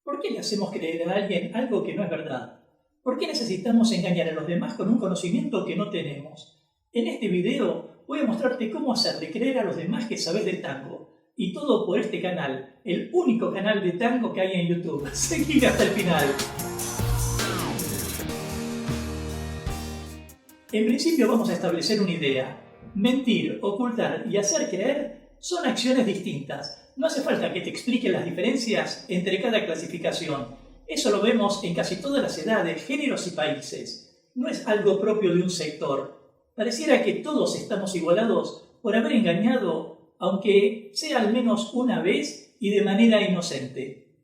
¿Por qué le hacemos creer a alguien algo que no es verdad? ¿Por qué necesitamos engañar a los demás con un conocimiento que no tenemos? En este video voy a mostrarte cómo hacerle creer a los demás que sabes de tango. Y todo por este canal, el único canal de tango que hay en YouTube. Seguime hasta el final. En principio vamos a establecer una idea. Mentir, ocultar y hacer creer son acciones distintas. No hace falta que te explique las diferencias entre cada clasificación. Eso lo vemos en casi todas las edades, géneros y países. No es algo propio de un sector. Pareciera que todos estamos igualados por haber engañado, aunque sea al menos una vez y de manera inocente.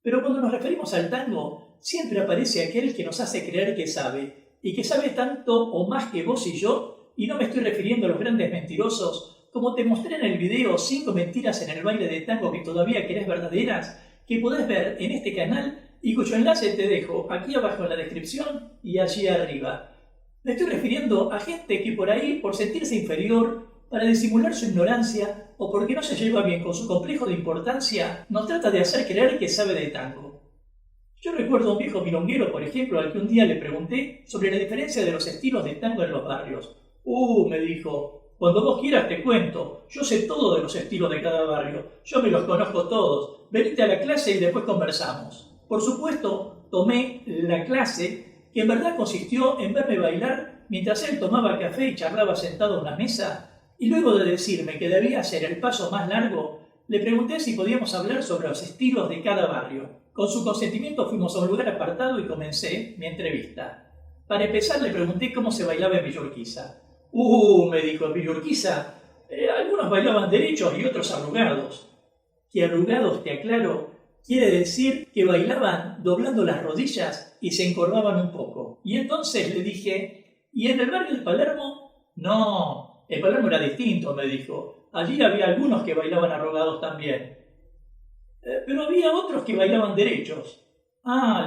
Pero cuando nos referimos al tango, siempre aparece aquel que nos hace creer que sabe, y que sabe tanto o más que vos y yo, y no me estoy refiriendo a los grandes mentirosos, como te mostré en el video 5 mentiras en el baile de tango que todavía querés verdaderas, que podés ver en este canal y cuyo enlace te dejo aquí abajo en la descripción y allí arriba. Me estoy refiriendo a gente que por ahí, por sentirse inferior, para disimular su ignorancia o porque no se lleva bien con su complejo de importancia, nos trata de hacer creer que sabe de tango. Yo recuerdo a un viejo milonguero, por ejemplo, al que un día le pregunté sobre la diferencia de los estilos de tango en los barrios. Me dijo, cuando vos quieras te cuento, yo sé todo de los estilos de cada barrio, yo me los conozco todos, venite a la clase y después conversamos. Por supuesto, tomé la clase, que en verdad consistió en verme bailar mientras él tomaba café y charlaba sentado en una mesa, y luego de decirme que debía hacer el paso más largo, le pregunté si podíamos hablar sobre los estilos de cada barrio. Con su consentimiento fuimos a un lugar apartado y comencé mi entrevista. Para empezar le pregunté cómo se bailaba en Villa Urquiza. Me dijo, en Villa Urquiza, algunos bailaban derechos y otros arrugados. Que arrugados, te aclaro, quiere decir que bailaban doblando las rodillas y se encorvaban un poco. Y entonces le dije, ¿y en el barrio de Palermo? No, en Palermo era distinto, me dijo. Allí había algunos que bailaban arrugados también. Pero había otros que bailaban derechos.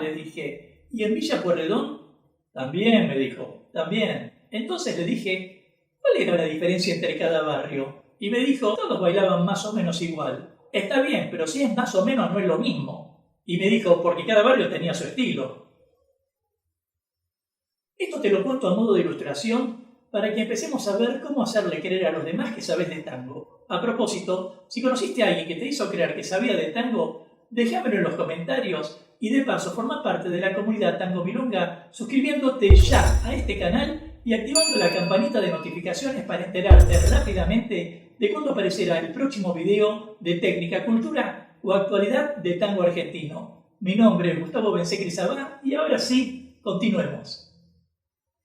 Le dije, ¿y en Villa Pueyrredón? También, me dijo, también. Entonces le dije, ¿cuál era la diferencia entre cada barrio? Y me dijo, todos bailaban más o menos igual. Está bien, pero si es más o menos no es lo mismo. Y me dijo, porque cada barrio tenía su estilo. Esto te lo cuento a modo de ilustración para que empecemos a ver cómo hacerle creer a los demás que sabes de tango. A propósito, si conociste a alguien que te hizo creer que sabía de tango, déjamelo en los comentarios y de paso forma parte de la comunidad Tango Milonga suscribiéndote ya a este canal y activando la campanita de notificaciones para enterarte rápidamente de cuándo aparecerá el próximo video de técnica, cultura o actualidad de tango argentino. Mi nombre es Gustavo Bensecri-Sabá y ahora sí, continuemos.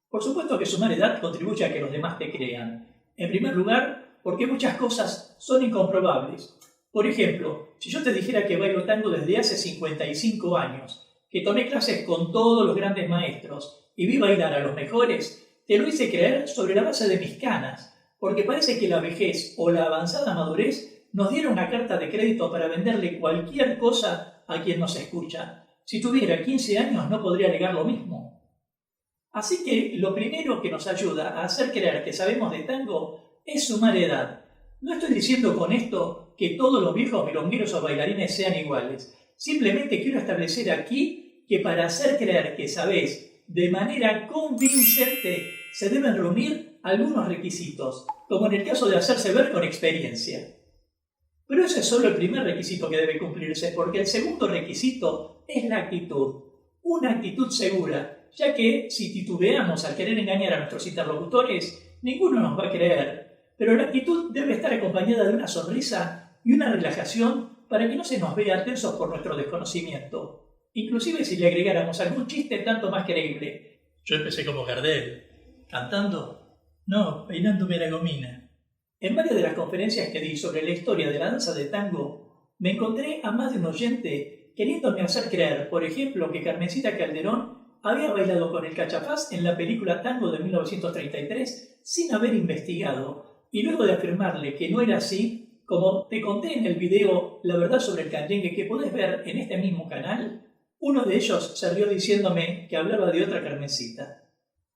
Por supuesto que sumar edad contribuye a que los demás te crean. En primer lugar, porque muchas cosas son incomprobables. Por ejemplo, si yo te dijera que bailo tango desde hace 55 años, que tomé clases con todos los grandes maestros y vi bailar a los mejores, te lo hice creer sobre la base de mis canas, porque parece que la vejez o la avanzada madurez nos dieron una carta de crédito para venderle cualquier cosa a quien nos escucha. Si tuviera 15 años no podría alegar lo mismo. Así que lo primero que nos ayuda a hacer creer que sabemos de tango es sumar edad. No estoy diciendo con esto que todos los viejos milongueros o bailarines sean iguales. Simplemente quiero establecer aquí que para hacer creer que sabés de manera convincente se deben reunir algunos requisitos, como en el caso de hacerse ver con experiencia. Pero ese es solo el primer requisito que debe cumplirse, porque el segundo requisito es la actitud. Una actitud segura, ya que si titubeamos al querer engañar a nuestros interlocutores, ninguno nos va a creer. Pero la actitud debe estar acompañada de una sonrisa y una relajación para que no se nos vea tensos por nuestro desconocimiento. Inclusive si le agregáramos algún chiste tanto más creíble. Yo empecé como Gardel, cantando, no, peinándome la gomina. En varias de las conferencias que di sobre la historia de la danza de tango, me encontré a más de un oyente queriéndome hacer creer, por ejemplo, que Carmencita Calderón había bailado con el Cachafaz en la película Tango de 1933 sin haber investigado, y luego de afirmarle que no era así, como te conté en el video La verdad sobre el canyengue que podés ver en este mismo canal, uno de ellos se rió diciéndome que hablaba de otra Carmencita.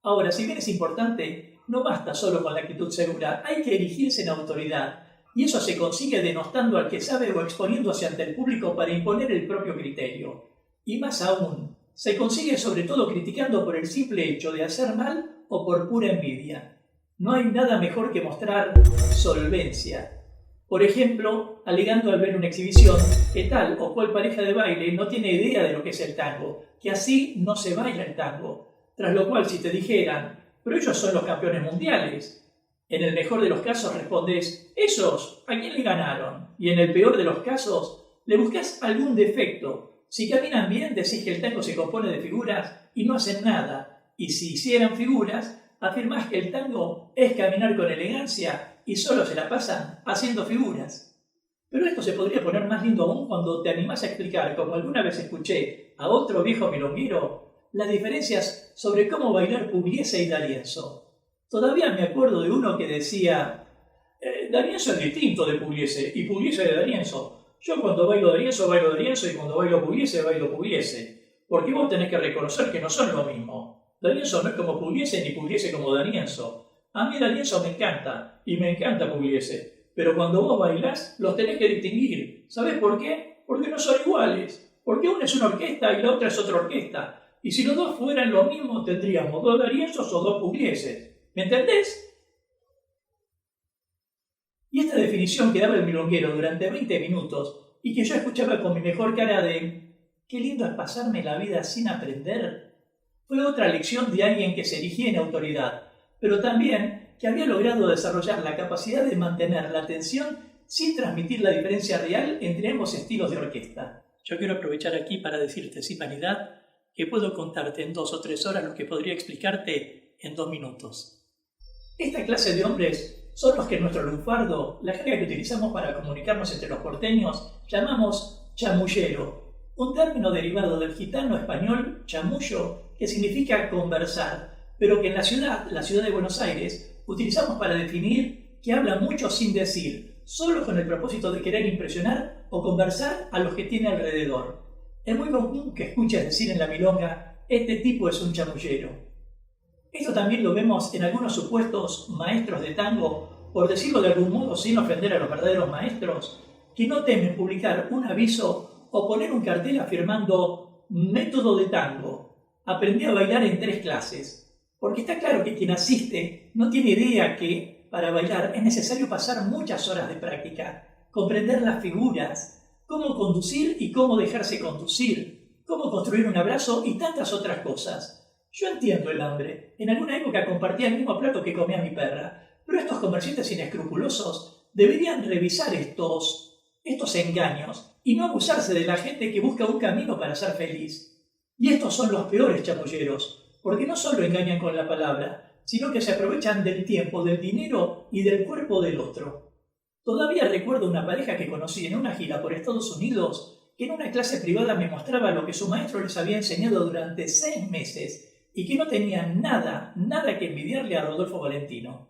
Ahora, si bien es importante, no basta solo con la actitud segura, hay que erigirse en autoridad y eso se consigue denostando al que sabe o exponiéndose ante el público para imponer el propio criterio. Y más aún, se consigue sobre todo criticando por el simple hecho de hacer mal o por pura envidia. No hay nada mejor que mostrar solvencia. Por ejemplo, alegando al ver una exhibición que tal o cual pareja de baile no tiene idea de lo que es el tango, que así no se baila el tango. Tras lo cual, si te dijeran, pero ellos son los campeones mundiales, en el mejor de los casos respondes, ¿esos a quién le ganaron? Y en el peor de los casos, le buscas algún defecto. Si caminan bien, decís que el tango se compone de figuras y no hacen nada. Y si hicieran figuras, afirmás que el tango es caminar con elegancia y solo se la pasan haciendo figuras. Pero esto se podría poner más lindo aún cuando te animás a explicar, como alguna vez escuché a otro viejo milonguero, las diferencias sobre cómo bailar Pugliese y D'Arienzo. Todavía me acuerdo de uno que decía, D'Arienzo es distinto de Pugliese y Pugliese de D'Arienzo. Yo cuando bailo D'Arienzo y cuando bailo Pugliese. Porque vos tenés que reconocer que no son lo mismo. D'Arienzo no es como Pugliese ni Pugliese como D'Arienzo. A mí D'Arienzo me encanta y me encanta Pugliese. Pero cuando vos bailás, los tenés que distinguir. ¿Sabés por qué? Porque no son iguales. Porque una es una orquesta y la otra es otra orquesta. Y si los dos fueran lo mismo, tendríamos dos D'Arienzos o dos Puglieses. ¿Me entendés? Y esta definición que daba el milonguero durante 20 minutos y que yo escuchaba con mi mejor cara de «qué lindo es pasarme la vida sin aprender», fue otra lección de alguien que se erigía en autoridad, pero también que había logrado desarrollar la capacidad de mantener la atención sin transmitir la diferencia real entre ambos estilos de orquesta. Yo quiero aprovechar aquí para decirte sin vanidad que puedo contarte en 2 o 3 horas lo que podría explicarte en 2 minutos. Esta clase de hombres son los que en nuestro lunfardo, la jerga que utilizamos para comunicarnos entre los porteños, llamamos chamullero, un término derivado del gitano español chamullo, que significa conversar, pero que en la ciudad de Buenos Aires, utilizamos para definir que habla mucho sin decir, solo con el propósito de querer impresionar o conversar a los que tiene alrededor. Es muy común que escuches decir en la milonga, este tipo es un chamullero. Esto también lo vemos en algunos supuestos maestros de tango, por decirlo de algún modo sin ofender a los verdaderos maestros, que no temen publicar un aviso o poner un cartel afirmando «método de tango, aprendí a bailar en 3 clases», porque está claro que quien asiste no tiene idea que, para bailar, es necesario pasar muchas horas de práctica, comprender las figuras, cómo conducir y cómo dejarse conducir, cómo construir un abrazo y tantas otras cosas. Yo entiendo el hambre. En alguna época compartía el mismo plato que comía mi perra, pero estos comerciantes inescrupulosos deberían revisar estos engaños y no abusarse de la gente que busca un camino para ser feliz. Y estos son los peores chamulleros, porque no solo engañan con la palabra, sino que se aprovechan del tiempo, del dinero y del cuerpo del otro. Todavía recuerdo una pareja que conocí en una gira por Estados Unidos que en una clase privada me mostraba lo que su maestro les había enseñado durante 6 meses y que no tenían nada que envidiarle a Rodolfo Valentino.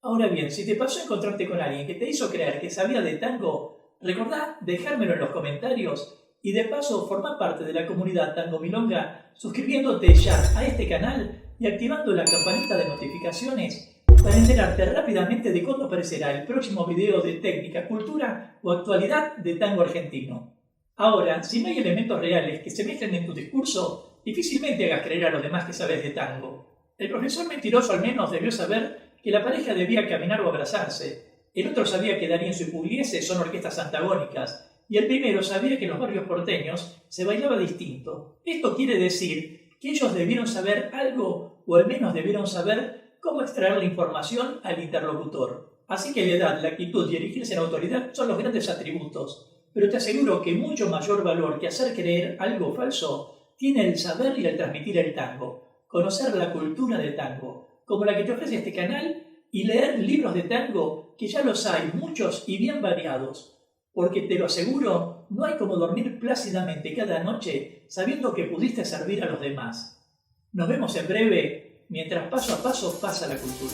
Ahora bien, si te pasó encontrarte con alguien que te hizo creer que sabía de tango, recordá dejármelo en los comentarios y de paso formá parte de la comunidad Tango Milonga suscribiéndote ya a este canal y activando la campanita de notificaciones para enterarte rápidamente de cuándo aparecerá el próximo video de técnica, cultura o actualidad de tango argentino. Ahora, si no hay elementos reales que se mezclen en tu discurso, difícilmente hagas creer a los demás que sabes de tango. El profesor mentiroso al menos debió saber que la pareja debía caminar o abrazarse. El otro sabía que D'Arienzo y Pugliese son orquestas antagónicas. Y el primero sabía que en los barrios porteños se bailaba distinto. Esto quiere decir que ellos debieron saber algo, o al menos debieron saber cómo extraer la información al interlocutor. Así que la edad, la actitud y erigirse en autoridad son los grandes atributos. Pero te aseguro que mucho mayor valor que hacer creer algo falso tiene el saber y el transmitir el tango, conocer la cultura del tango, como la que te ofrece este canal, y leer libros de tango, que ya los hay, muchos y bien variados. Porque te lo aseguro, no hay como dormir plácidamente cada noche sabiendo que pudiste servir a los demás. Nos vemos en breve, mientras paso a paso pasa la cultura.